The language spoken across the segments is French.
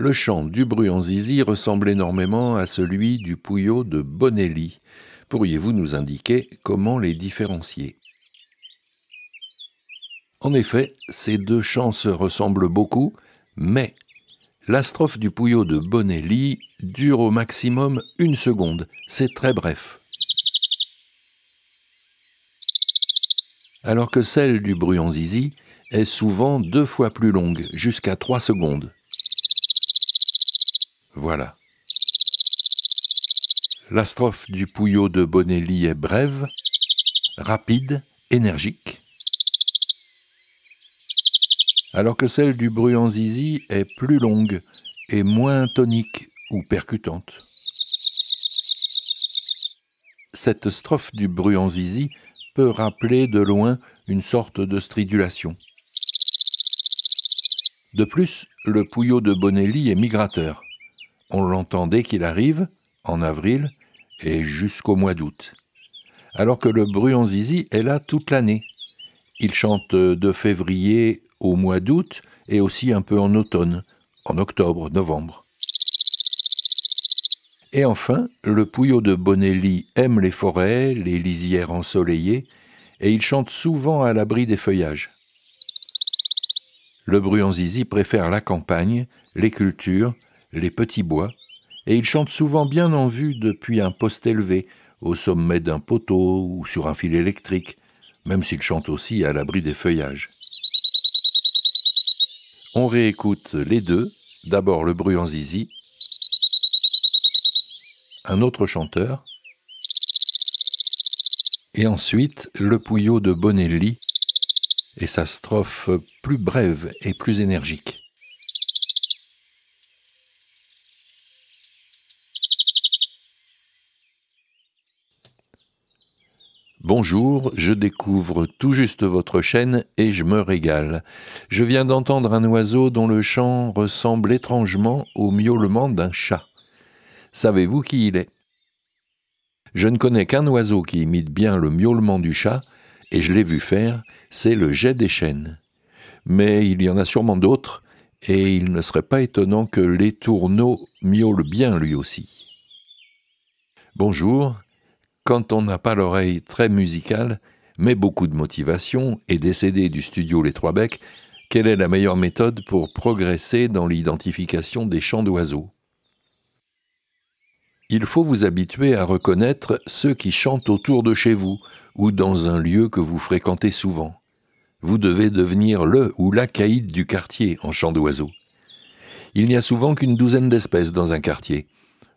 Le chant du Bruant-Zizi ressemble énormément à celui du Pouillot de Bonelli. Pourriez-vous nous indiquer comment les différencier? En effet, ces deux chants se ressemblent beaucoup, mais la strophe du Pouillot de Bonelli dure au maximum 1 seconde. C'est très bref. Alors que celle du Bruant-Zizi est souvent 2 fois plus longue, jusqu'à 3 secondes. Voilà. La strophe du Pouillot de Bonelli est brève, rapide, énergique, alors que celle du Bruant-Zizi est plus longue et moins tonique ou percutante. Cette strophe du Bruant-Zizi peut rappeler de loin une sorte de stridulation. De plus, le Pouillot de Bonelli est migrateur. On l'entend dès qu'il arrive, en avril, et jusqu'au mois d'août. Alors que le Bruant-Zizi est là toute l'année. Il chante de février au mois d'août et aussi un peu en automne, en octobre, novembre. Et enfin, le Pouillot de Bonelli aime les forêts, les lisières ensoleillées, et il chante souvent à l'abri des feuillages. Le Bruant-Zizi préfère la campagne, les cultures, les petits bois, et il chante souvent bien en vue depuis un poste élevé, au sommet d'un poteau ou sur un fil électrique, même s'il chante aussi à l'abri des feuillages. On réécoute les deux, d'abord le Bruant-Zizi, un autre chanteur, et ensuite le Pouillot de Bonelli et sa strophe plus brève et plus énergique. Bonjour, je découvre tout juste votre chaîne et je me régale. Je viens d'entendre un oiseau dont le chant ressemble étrangement au miaulement d'un chat. Savez-vous qui il est? Je ne connais qu'un oiseau qui imite bien le miaulement du chat, et je l'ai vu faire, c'est le geai des chênes. Mais il y en a sûrement d'autres, et il ne serait pas étonnant que l'étourneau miaule bien lui aussi. Bonjour. Quand on n'a pas l'oreille très musicale, mais beaucoup de motivation et des CD du studio Les Trois Becs, quelle est la meilleure méthode pour progresser dans l'identification des chants d'oiseaux? Il faut vous habituer à reconnaître ceux qui chantent autour de chez vous ou dans un lieu que vous fréquentez souvent. Vous devez devenir le ou la caïd du quartier en chant d'oiseaux. Il n'y a souvent qu'une douzaine d'espèces dans un quartier.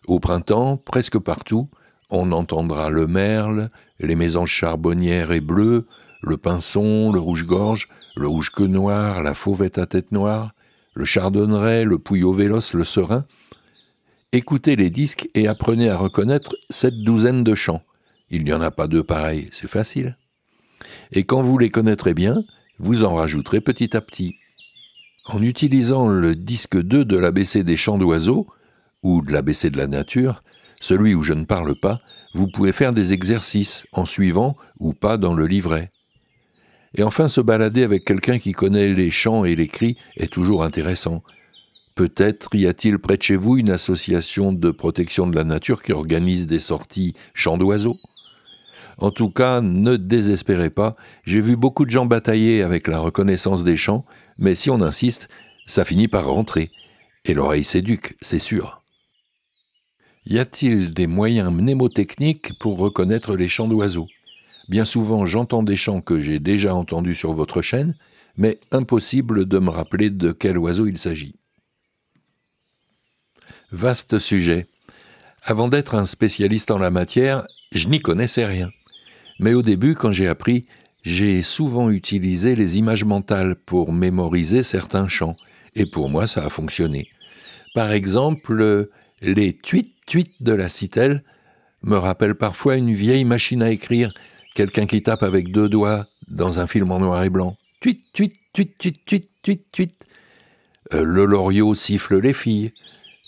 Au printemps, presque partout, on entendra le merle, les mésanges charbonnières et bleues, le pinson, le rouge-gorge, le rouge-queue noir, la fauvette à tête noire, le chardonneret, le pouillot véloce, le serin. Écoutez les disques et apprenez à reconnaître cette douzaine de chants. Il n'y en a pas deux pareils, c'est facile. Et quand vous les connaîtrez bien, vous en rajouterez petit à petit. En utilisant le disque 2 de l'ABC des chants d'oiseaux, ou de l'ABC de la nature, celui où je ne parle pas, vous pouvez faire des exercices en suivant ou pas dans le livret. Et enfin, se balader avec quelqu'un qui connaît les chants et les cris est toujours intéressant. Peut-être y a-t-il près de chez vous une association de protection de la nature qui organise des sorties chants d'oiseaux. En tout cas, ne désespérez pas, j'ai vu beaucoup de gens batailler avec la reconnaissance des chants, mais si on insiste, ça finit par rentrer. Et l'oreille s'éduque, c'est sûr. Y a-t-il des moyens mnémotechniques pour reconnaître les chants d'oiseaux? Bien souvent, j'entends des chants que j'ai déjà entendus sur votre chaîne, mais impossible de me rappeler de quel oiseau il s'agit. Vaste sujet. Avant d'être un spécialiste en la matière, je n'y connaissais rien. Mais au début, quand j'ai appris, j'ai souvent utilisé les images mentales pour mémoriser certains chants. Et pour moi, ça a fonctionné. Par exemple, les tuit-tuit de la citelle me rappellent parfois une vieille machine à écrire, quelqu'un qui tape avec 2 doigts dans un film en noir et blanc. Tuit-tuit, tuit-tuit, tuit-tuit. Le loriot siffle les filles.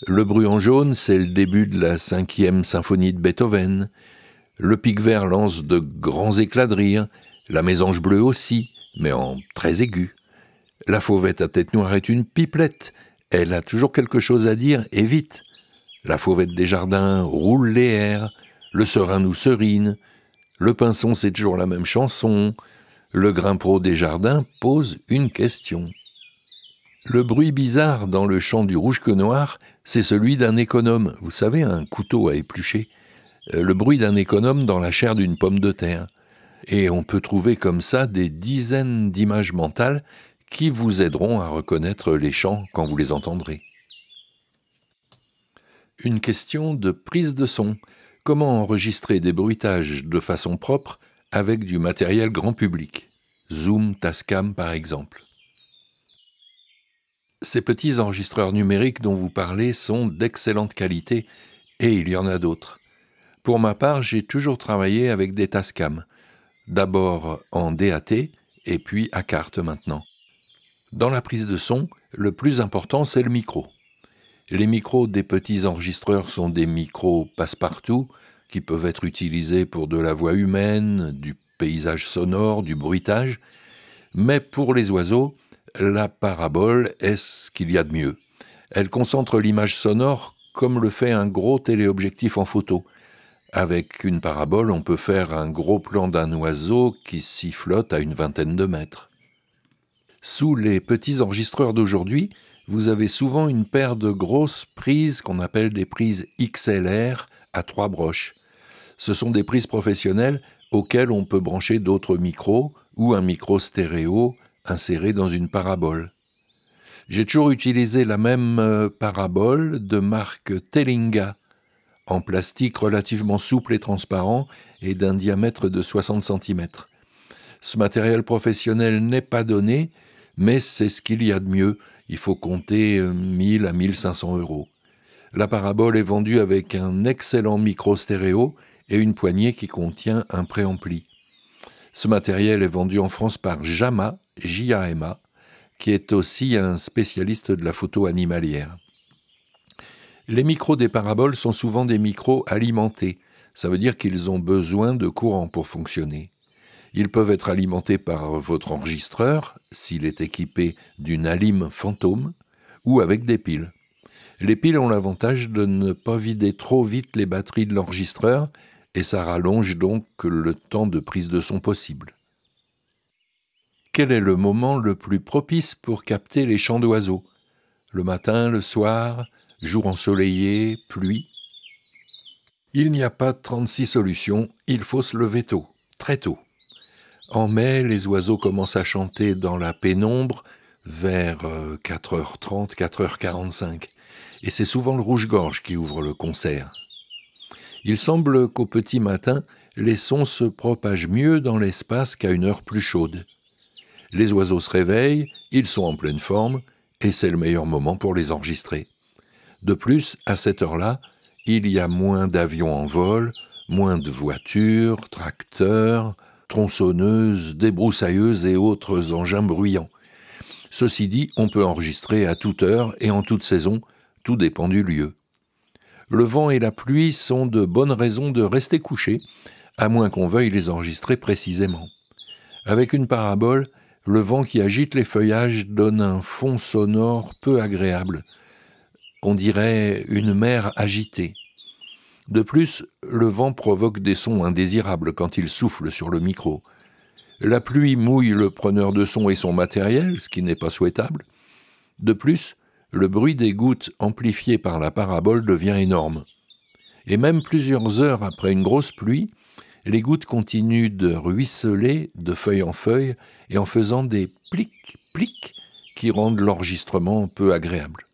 Le bruant jaune, c'est le début de la 5e symphonie de Beethoven. Le pic vert lance de grands éclats de rire. La mésange bleue aussi, mais en très aigu. La fauvette à tête noire est une pipelette. Elle a toujours quelque chose à dire, et vite. La fauvette des jardins roule les airs, le serin nous serine, le pinson c'est toujours la même chanson, le grimpero des jardins pose une question. Le bruit bizarre dans le chant du rouge-queue-noir, c'est celui d'un économe, vous savez, un couteau à éplucher. Le bruit d'un économe dans la chair d'une pomme de terre. Et on peut trouver comme ça des dizaines d'images mentales qui vous aideront à reconnaître les chants quand vous les entendrez. Une question de prise de son. Comment enregistrer des bruitages de façon propre avec du matériel grand public? Zoom, Tascam par exemple. Ces petits enregistreurs numériques dont vous parlez sont d'excellente qualité et il y en a d'autres. Pour ma part, j'ai toujours travaillé avec des Tascam, d'abord en DAT et puis à carte maintenant. Dans la prise de son, le plus important c'est le micro. Les micros des petits enregistreurs sont des micros passe-partout qui peuvent être utilisés pour de la voix humaine, du paysage sonore, du bruitage, mais pour les oiseaux, la parabole est ce qu'il y a de mieux. Elle concentre l'image sonore comme le fait un gros téléobjectif en photo. Avec une parabole, on peut faire un gros plan d'un oiseau qui s'y flotte à une vingtaine de mètres. Sous les petits enregistreurs d'aujourd'hui, vous avez souvent une paire de grosses prises qu'on appelle des prises XLR à 3 broches. Ce sont des prises professionnelles auxquelles on peut brancher d'autres micros ou un micro stéréo inséré dans une parabole. J'ai toujours utilisé la même parabole de marque Telinga, en plastique relativement souple et transparent et d'un diamètre de 60 cm. Ce matériel professionnel n'est pas donné, mais c'est ce qu'il y a de mieux. Il faut compter 1000 à 1500 €. La parabole est vendue avec un excellent micro stéréo et une poignée qui contient un préampli. Ce matériel est vendu en France par Jama, J-A-M-A, qui est aussi un spécialiste de la photo animalière. Les micros des paraboles sont souvent des micros alimentés. Ça veut dire qu'ils ont besoin de courant pour fonctionner. Ils peuvent être alimentés par votre enregistreur, s'il est équipé d'une Alim Fantôme, ou avec des piles. Les piles ont l'avantage de ne pas vider trop vite les batteries de l'enregistreur, et ça rallonge donc le temps de prise de son possible. Quel est le moment le plus propice pour capter les chants d'oiseaux? Le matin, le soir, jour ensoleillé, pluie? Il n'y a pas 36 solutions, il faut se lever tôt, très tôt. En mai, les oiseaux commencent à chanter dans la pénombre vers 4h30, 4h45. Et c'est souvent le rouge-gorge qui ouvre le concert. Il semble qu'au petit matin, les sons se propagent mieux dans l'espace qu'à une heure plus chaude. Les oiseaux se réveillent, ils sont en pleine forme, et c'est le meilleur moment pour les enregistrer. De plus, à cette heure-là, il y a moins d'avions en vol, moins de voitures, tracteurs, tronçonneuses, débroussailleuses et autres engins bruyants. Ceci dit, on peut enregistrer à toute heure et en toute saison, tout dépend du lieu. Le vent et la pluie sont de bonnes raisons de rester couchés, à moins qu'on veuille les enregistrer précisément. Avec une parabole, le vent qui agite les feuillages donne un fond sonore peu agréable. On dirait une mer agitée. De plus, le vent provoque des sons indésirables quand il souffle sur le micro. La pluie mouille le preneur de son et son matériel, ce qui n'est pas souhaitable. De plus, le bruit des gouttes amplifié par la parabole devient énorme. Et même plusieurs heures après une grosse pluie, les gouttes continuent de ruisseler de feuille en feuille et en faisant des plics-plics qui rendent l'enregistrement peu agréable.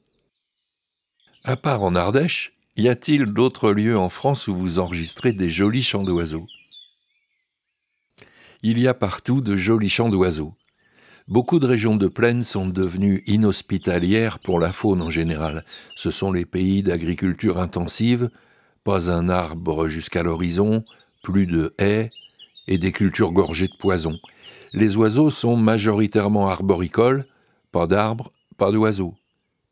À part en Ardèche, y a-t-il d'autres lieux en France où vous enregistrez des jolis chants d'oiseaux? Il y a partout de jolis chants d'oiseaux. Beaucoup de régions de plaine sont devenues inhospitalières pour la faune en général. Ce sont les pays d'agriculture intensive, pas un arbre jusqu'à l'horizon, plus de haies et des cultures gorgées de poison. Les oiseaux sont majoritairement arboricoles, pas d'arbres, pas d'oiseaux.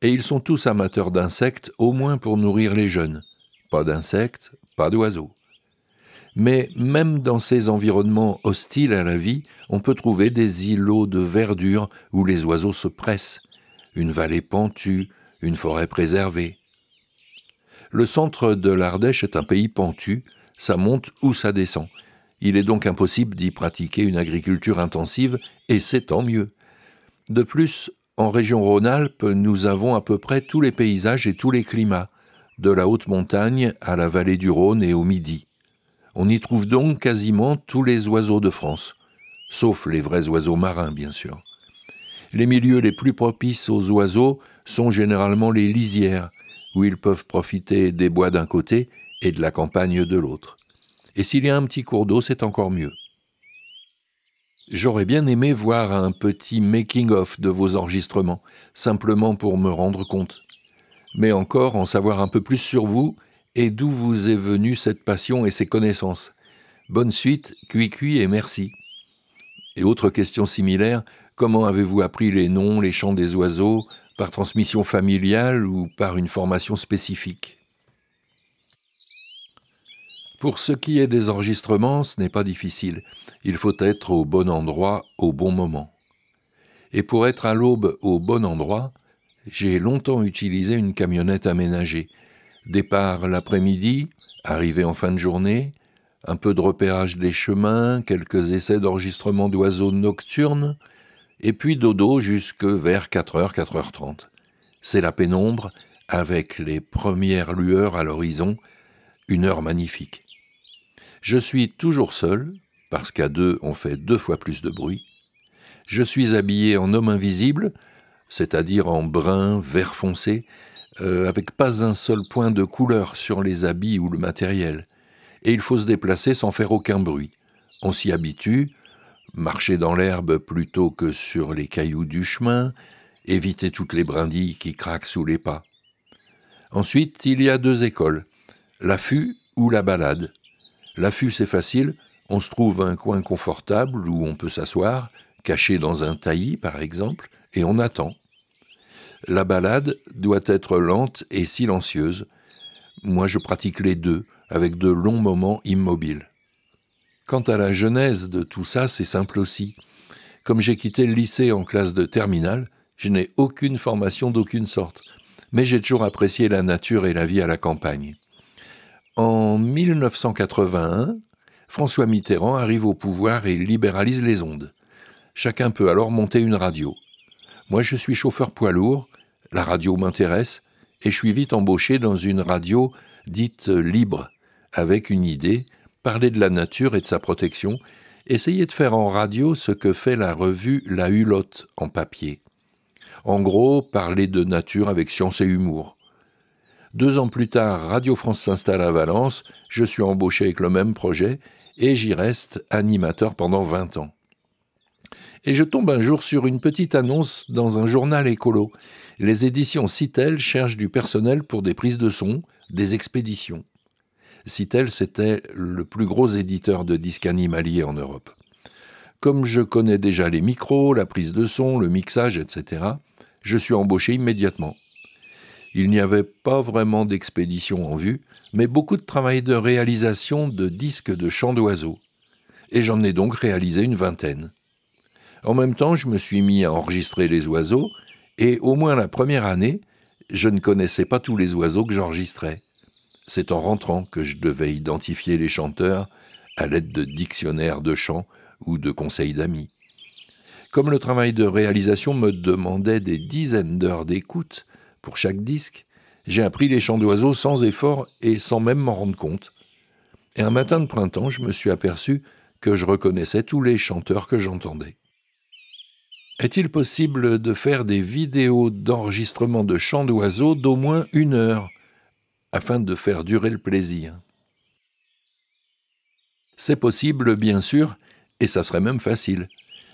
Et ils sont tous amateurs d'insectes, au moins pour nourrir les jeunes. Pas d'insectes, pas d'oiseaux. Mais même dans ces environnements hostiles à la vie, on peut trouver des îlots de verdure où les oiseaux se pressent. Une vallée pentue, une forêt préservée. Le centre de l'Ardèche est un pays pentu, ça monte ou ça descend. Il est donc impossible d'y pratiquer une agriculture intensive, et c'est tant mieux. De plus, en région Rhône-Alpes, nous avons à peu près tous les paysages et tous les climats, de la haute montagne à la vallée du Rhône et au Midi. On y trouve donc quasiment tous les oiseaux de France, sauf les vrais oiseaux marins, bien sûr. Les milieux les plus propices aux oiseaux sont généralement les lisières, où ils peuvent profiter des bois d'un côté et de la campagne de l'autre. Et s'il y a un petit cours d'eau, c'est encore mieux. J'aurais bien aimé voir un petit making-of de vos enregistrements, simplement pour me rendre compte. Mais encore en savoir un peu plus sur vous et d'où vous est venue cette passion et ces connaissances. Bonne suite, cuit et merci. Et autre question similaire, comment avez-vous appris les noms, les chants des oiseaux, par transmission familiale ou par une formation spécifique ? Pour ce qui est des enregistrements, ce n'est pas difficile. Il faut être au bon endroit au bon moment. Et pour être à l'aube au bon endroit, j'ai longtemps utilisé une camionnette aménagée. Départ l'après-midi, arrivée en fin de journée, un peu de repérage des chemins, quelques essais d'enregistrement d'oiseaux nocturnes, et puis dodo jusque vers 4h, 4h30. C'est la pénombre, avec les premières lueurs à l'horizon, une heure magnifique. Je suis toujours seul, parce qu'à deux, on fait 2 fois plus de bruit. Je suis habillé en homme invisible, c'est-à-dire en brun, vert foncé, avec pas un seul point de couleur sur les habits ou le matériel. Et il faut se déplacer sans faire aucun bruit. On s'y habitue, marcher dans l'herbe plutôt que sur les cailloux du chemin, éviter toutes les brindilles qui craquent sous les pas. Ensuite, il y a 2 écoles, l'affût ou la balade. L'affût, c'est facile, on se trouve un coin confortable où on peut s'asseoir, caché dans un taillis par exemple, et on attend. La balade doit être lente et silencieuse. Moi, je pratique les 2, avec de longs moments immobiles. Quant à la genèse de tout ça, c'est simple aussi. Comme j'ai quitté le lycée en classe de terminale, je n'ai aucune formation d'aucune sorte, mais j'ai toujours apprécié la nature et la vie à la campagne. En 1981, François Mitterrand arrive au pouvoir et libéralise les ondes. Chacun peut alors monter une radio. Moi, je suis chauffeur poids lourd, la radio m'intéresse, et je suis vite embauché dans une radio dite libre, avec une idée, parler de la nature et de sa protection, essayer de faire en radio ce que fait la revue La Hulotte en papier. En gros, parler de nature avec science et humour. 2 ans plus tard, Radio France s'installe à Valence, je suis embauché avec le même projet et j'y reste animateur pendant 20 ans. Et je tombe un jour sur une petite annonce dans un journal écolo. Les éditions Citel cherchent du personnel pour des prises de son, des expéditions. Citel, c'était le plus gros éditeur de disques animaliers en Europe. Comme je connais déjà les micros, la prise de son, le mixage, etc., je suis embauché immédiatement. Il n'y avait pas vraiment d'expédition en vue, mais beaucoup de travail de réalisation de disques de chants d'oiseaux. Et j'en ai donc réalisé une 20aine. En même temps, je me suis mis à enregistrer les oiseaux, et au moins la première année, je ne connaissais pas tous les oiseaux que j'enregistrais. C'est en rentrant que je devais identifier les chanteurs à l'aide de dictionnaires de chants ou de conseils d'amis. Comme le travail de réalisation me demandait des dizaines d'heures d'écoute pour chaque disque, j'ai appris les chants d'oiseaux sans effort et sans même m'en rendre compte. Et un matin de printemps, je me suis aperçu que je reconnaissais tous les chanteurs que j'entendais. Est-il possible de faire des vidéos d'enregistrement de chants d'oiseaux d'au moins 1 heure, afin de faire durer le plaisir ? C'est possible, bien sûr, et ça serait même facile.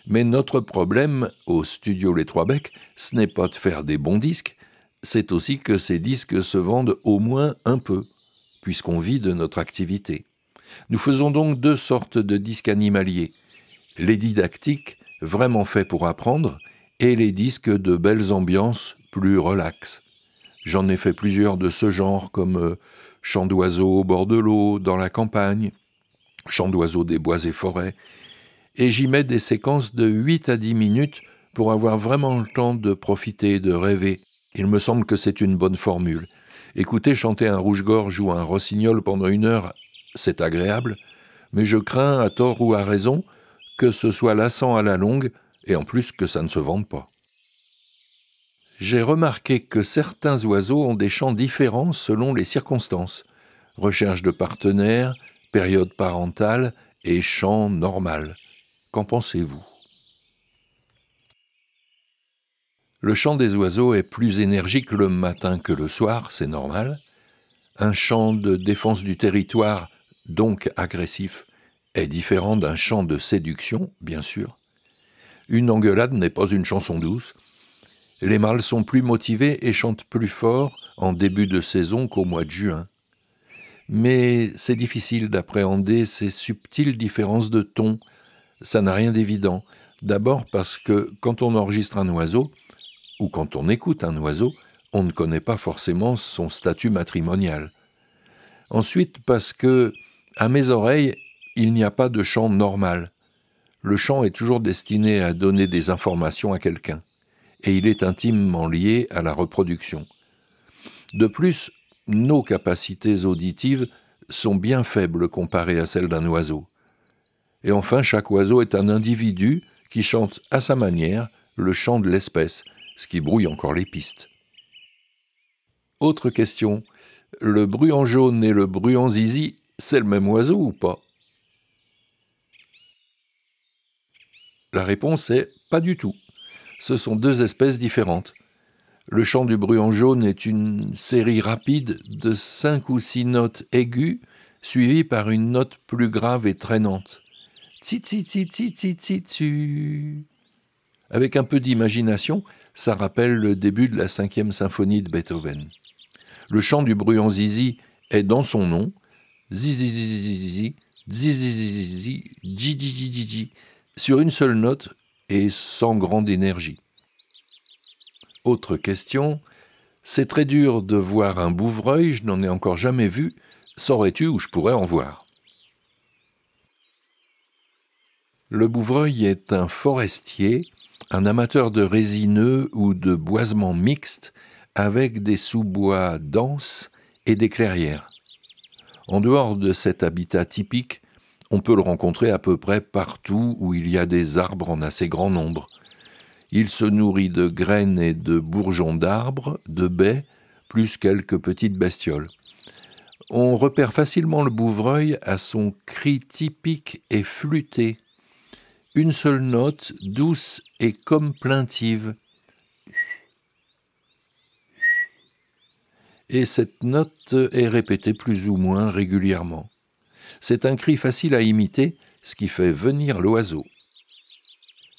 Mais notre problème, au studio Les Trois Becs, ce n'est pas de faire des bons disques, c'est aussi que ces disques se vendent au moins un peu, puisqu'on vit de notre activité. Nous faisons donc 2 sortes de disques animaliers. Les didactiques, vraiment faits pour apprendre, et les disques de belles ambiances, plus relax. J'en ai fait plusieurs de ce genre, comme Chants d'oiseaux au bord de l'eau, dans la campagne, Chants d'oiseaux des bois et forêts, et j'y mets des séquences de 8 à 10 minutes pour avoir vraiment le temps de profiter et de rêver, Il me semble que c'est une bonne formule. Écouter chanter un rouge-gorge ou un rossignol pendant 1 heure, c'est agréable, mais je crains, à tort ou à raison, que ce soit lassant à la longue, et en plus que ça ne se vende pas. J'ai remarqué que certains oiseaux ont des chants différents selon les circonstances. Recherche de partenaires, période parentale et chant normal. Qu'en pensez-vous ? Le chant des oiseaux est plus énergique le matin que le soir, c'est normal. Un chant de défense du territoire, donc agressif, est différent d'un chant de séduction, bien sûr. Une engueulade n'est pas une chanson douce. Les mâles sont plus motivés et chantent plus fort en début de saison qu'au mois de juin. Mais c'est difficile d'appréhender ces subtiles différences de ton. Ça n'a rien d'évident. D'abord parce que quand on enregistre un oiseau, ou quand on écoute un oiseau, on ne connaît pas forcément son statut matrimonial. Ensuite parce que, à mes oreilles, il n'y a pas de chant normal. Le chant est toujours destiné à donner des informations à quelqu'un, et il est intimement lié à la reproduction. De plus, nos capacités auditives sont bien faibles comparées à celles d'un oiseau. Et enfin, chaque oiseau est un individu qui chante à sa manière le chant de l'espèce, ce qui brouille encore les pistes. Autre question, le bruant jaune et le bruant zizi, c'est le même oiseau ou pas ? La réponse est pas du tout. Ce sont 2 espèces différentes. Le chant du bruant jaune est une série rapide de 5 ou 6 notes aiguës, suivies par une note plus grave et traînante. Tsi tsi tsi tsi tsi tsi tsu. Avec un peu d'imagination, ça rappelle le début de la 5e symphonie de Beethoven. Le chant du bruant zizi est dans son nom, zizi zizi zizi, zizi zizi zizi, ji ji ji ji ji, sur une seule note et sans grande énergie. Autre question, c'est très dur de voir un bouvreuil, je n'en ai encore jamais vu, saurais-tu où je pourrais en voir ? Le bouvreuil est un forestier, un amateur de résineux ou de boisements mixtes avec des sous-bois denses et des clairières. En dehors de cet habitat typique, on peut le rencontrer à peu près partout où il y a des arbres en assez grand nombre. Il se nourrit de graines et de bourgeons d'arbres, de baies, plus quelques petites bestioles. On repère facilement le bouvreuil à son cri typique et flûté. Une seule note, douce et comme plaintive. Et cette note est répétée plus ou moins régulièrement. C'est un cri facile à imiter, ce qui fait venir l'oiseau.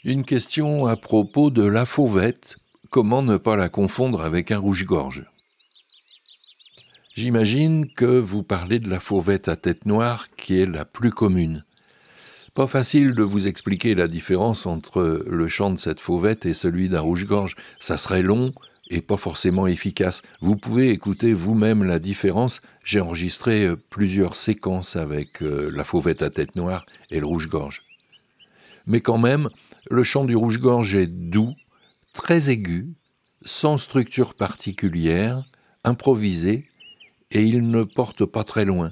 Une question à propos de la fauvette. Comment ne pas la confondre avec un rouge-gorge ? J'imagine que vous parlez de la fauvette à tête noire qui est la plus commune. Pas facile de vous expliquer la différence entre le chant de cette fauvette et celui d'un rouge-gorge. Ça serait long et pas forcément efficace. Vous pouvez écouter vous-même la différence. J'ai enregistré plusieurs séquences avec la fauvette à tête noire et le rouge-gorge. Mais quand même, le chant du rouge-gorge est doux, très aigu, sans structure particulière, improvisé, et il ne porte pas très loin.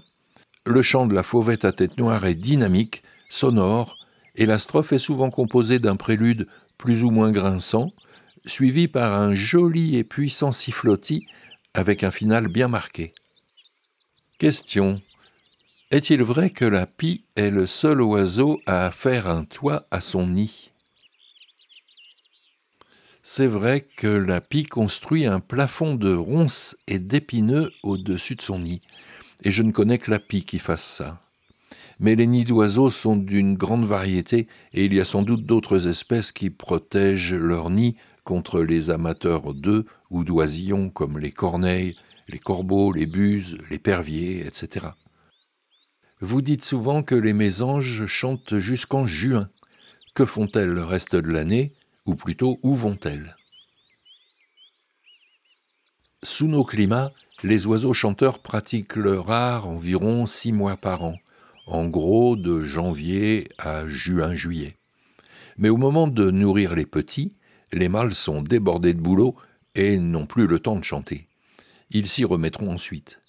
Le chant de la fauvette à tête noire est dynamique, sonore, et la strophe est souvent composée d'un prélude plus ou moins grinçant, suivi par un joli et puissant sifflotis avec un final bien marqué. Question. Est-il vrai que la pie est le seul oiseau à faire un toit à son nid ? C'est vrai que la pie construit un plafond de ronces et d'épineux au-dessus de son nid, et je ne connais que la pie qui fasse ça. Mais les nids d'oiseaux sont d'une grande variété, et il y a sans doute d'autres espèces qui protègent leurs nids contre les amateurs d'œufs ou d'oisillons comme les corneilles, les corbeaux, les buses, les perviers, etc. Vous dites souvent que les mésanges chantent jusqu'en juin. Que font-elles le reste de l'année ? Ou plutôt, où vont-elles ? Sous nos climats, les oiseaux chanteurs pratiquent leur art environ 6 mois par an, en gros de janvier à juin-juillet. Mais au moment de nourrir les petits, les mâles sont débordés de boulot et n'ont plus le temps de chanter. Ils s'y remettront ensuite.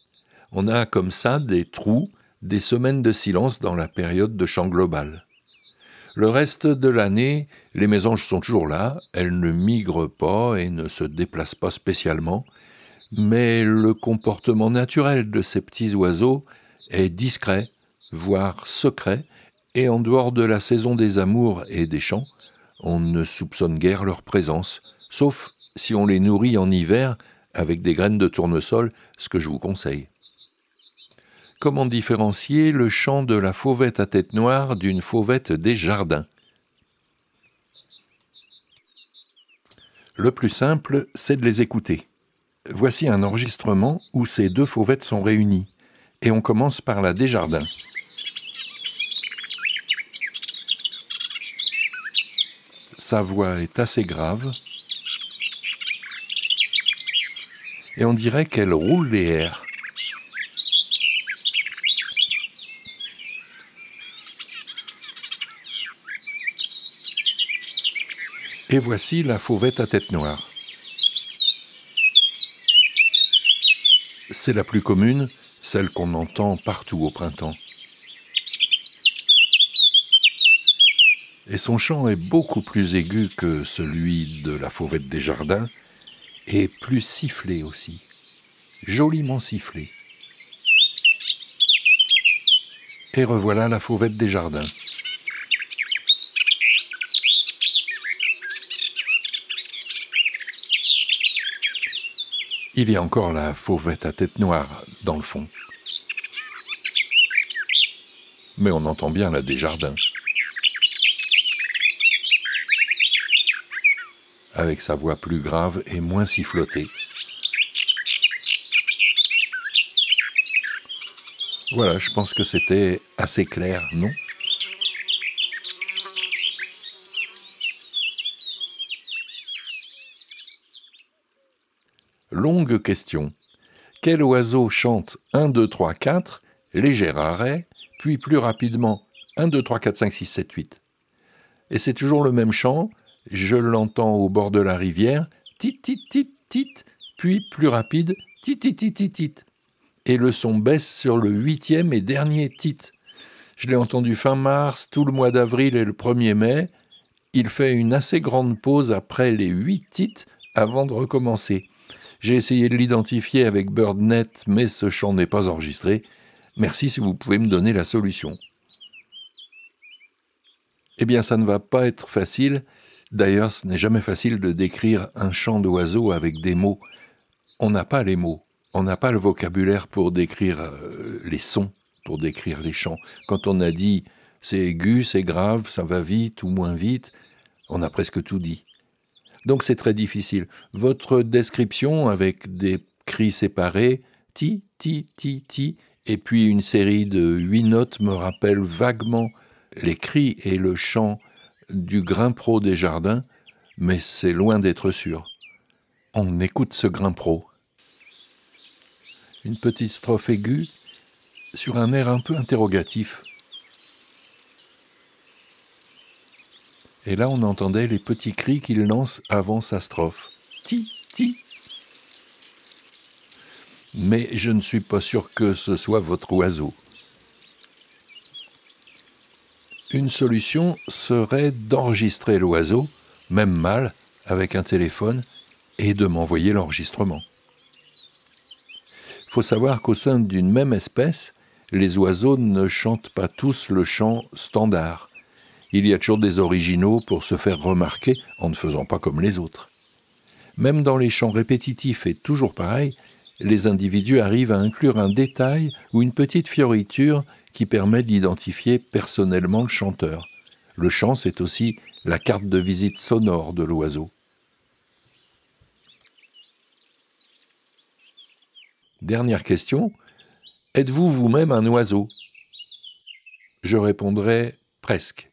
On a comme ça des trous, des semaines de silence dans la période de chant global. Le reste de l'année, les mésanges sont toujours là, elles ne migrent pas et ne se déplacent pas spécialement, mais le comportement naturel de ces petits oiseaux est discret, voire secret, et en dehors de la saison des amours et des chants, on ne soupçonne guère leur présence, sauf si on les nourrit en hiver avec des graines de tournesol, ce que je vous conseille. Comment différencier le chant de la fauvette à tête noire d'une fauvette des jardins? Le plus simple, c'est de les écouter. Voici un enregistrement où ces deux fauvettes sont réunies, et on commence par la des jardins. Sa voix est assez grave, et on dirait qu'elle roule les airs. Et voici la fauvette à tête noire. C'est la plus commune, celle qu'on entend partout au printemps. Et son chant est beaucoup plus aigu que celui de la fauvette des jardins, et plus sifflé aussi, joliment sifflé. Et revoilà la fauvette des jardins. Il y a encore la fauvette à tête noire dans le fond. Mais on entend bien la des jardins. Avec sa voix plus grave et moins sifflotée. Voilà, je pense que c'était assez clair, non ? Longue question. Quel oiseau chante 1, 2, 3, 4, léger arrêt, puis plus rapidement 1, 2, 3, 4, 5, 6, 7, 8 ? Et c'est toujours le même chant, je l'entends au bord de la rivière, tit, tit, tit, tit, puis plus rapide, tit, tit, tit, tit, tit. Et le son baisse sur le 8e et dernier tit. Je l'ai entendu fin mars, tout le mois d'avril et le 1er mai. Il fait une assez grande pause après les 8 tits avant de recommencer. J'ai essayé de l'identifier avec BirdNet, mais ce chant n'est pas enregistré. Merci si vous pouvez me donner la solution. Eh bien, ça ne va pas être facile. D'ailleurs, ce n'est jamais facile de décrire un chant d'oiseau avec des mots. On n'a pas les mots, on n'a pas le vocabulaire pour décrire les sons, pour décrire les chants. Quand on a dit « c'est aigu, c'est grave, ça va vite ou moins vite », on a presque tout dit. Donc c'est très difficile. Votre description avec des cris séparés, ti, ti, ti, ti, et puis une série de 8 notes me rappelle vaguement les cris et le chant du grimpero des jardins, mais c'est loin d'être sûr. On écoute ce grimpero. Une petite strophe aiguë sur un air un peu interrogatif. Et là, on entendait les petits cris qu'il lance avant sa strophe. Ti, ti. Mais je ne suis pas sûr que ce soit votre oiseau. Une solution serait d'enregistrer l'oiseau, même mâle, avec un téléphone, et de m'envoyer l'enregistrement. Il faut savoir qu'au sein d'une même espèce, les oiseaux ne chantent pas tous le chant standard. Il y a toujours des originaux pour se faire remarquer en ne faisant pas comme les autres. Même dans les chants répétitifs et toujours pareil, les individus arrivent à inclure un détail ou une petite fioriture qui permet d'identifier personnellement le chanteur. Le chant, c'est aussi la carte de visite sonore de l'oiseau. Dernière question, êtes-vous vous-même un oiseau ? Je répondrai presque.